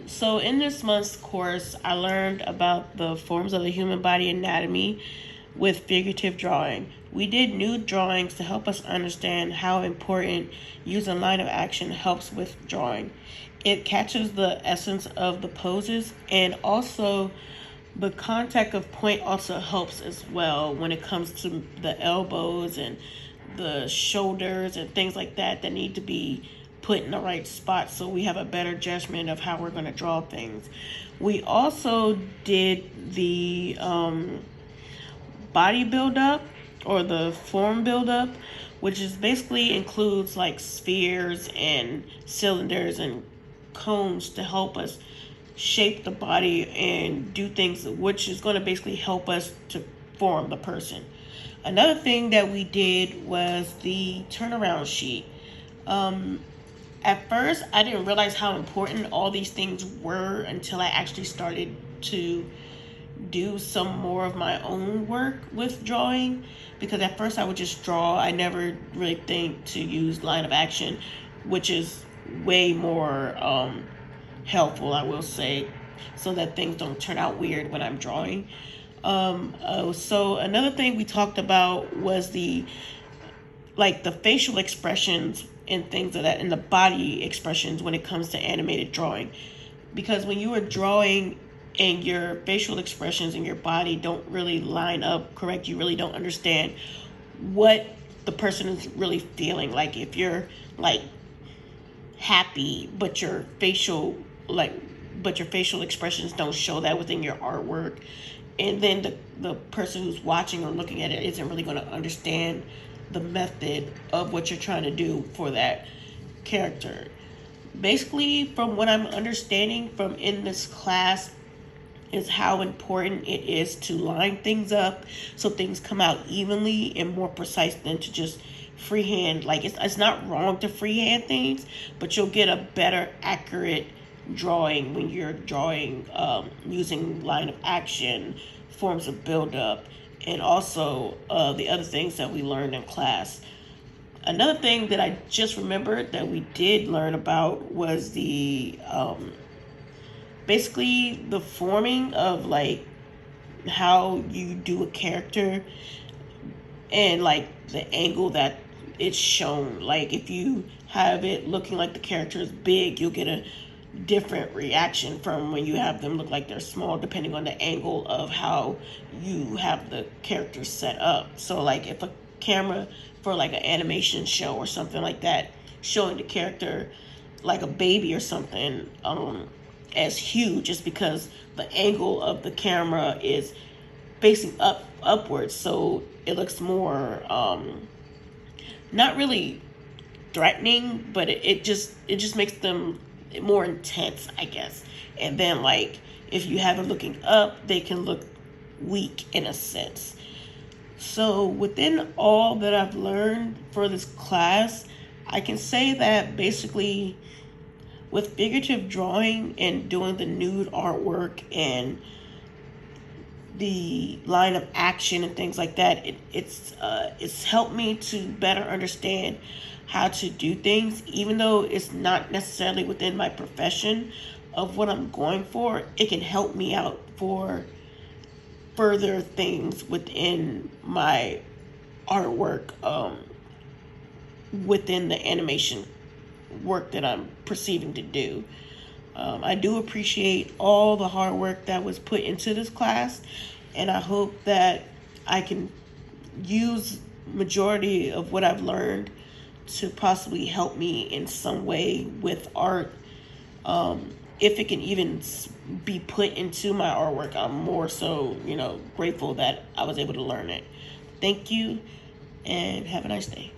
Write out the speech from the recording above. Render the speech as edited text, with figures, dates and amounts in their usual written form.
So in this month's course, I learned about the forms of the human body anatomy with figurative drawing. We did nude drawings to help us understand how important using line of action helps with drawing. It catches the essence of the poses, and also the contact of point also helps as well when it comes to the elbows and the shoulders and things like that that need to be put in the right spot so we have a better judgment of how we're going to draw things. We also did the body buildup or the form buildup, which is basically includes like spheres and cylinders and cones to help us shape the body and do things, which is going to basically help us to form the person. Another thing that we did was the turnaround sheet. At first, I didn't realize how important all these things were until I actually started to do some more of my own work with drawing, because at first I would just draw. I never really think to use line of action, which is way more helpful, I will say, so that things don't turn out weird when I'm drawing. So another thing we talked about was the facial expressions and things of that, and the body expressions when it comes to animated drawing. Because when you are drawing and your facial expressions and your body don't really line up correct, you really don't understand what the person is really feeling. Like if you're like happy, but your facial expressions don't show that within your artwork, and then the person who's watching or looking at it isn't really going to understand the method of what you're trying to do for that character. Basically, from what I'm understanding from in this class, is how important it is to line things up so things come out evenly and more precise than to just freehand. Like it's not wrong to freehand things, but you'll get a better accurate drawing when you're drawing using line of action, forms of buildup, and also the other things that we learned in class. Another thing that I just remembered that we did learn about was the basically the forming of like how you do a character and like the angle that it's shown. Like if you have it looking like the character is big, you'll get a different reaction from when you have them look like they're small, depending on the angle of how you have the character set up. So like if a camera for like an animation show or something like that, showing the character like a baby or something as huge, just because the angle of the camera is facing upwards, so it looks more not really threatening, but it just makes them more intense, I guess. And then like if you have it looking up, they can look weak in a sense. So within all that I've learned for this class, I can say that basically with figurative drawing and doing the nude artwork and the line of action and things like that, it's helped me to better understand how to do things, even though it's not necessarily within my profession of what I'm going for. It can help me out for further things within my artwork, within the animation work that I'm perceiving to do. I do appreciate all the hard work that was put into this class, and I hope that I can use majority of what I've learned to possibly help me in some way with art. If it can even be put into my artwork, I'm more so, grateful that I was able to learn it. Thank you, and have a nice day.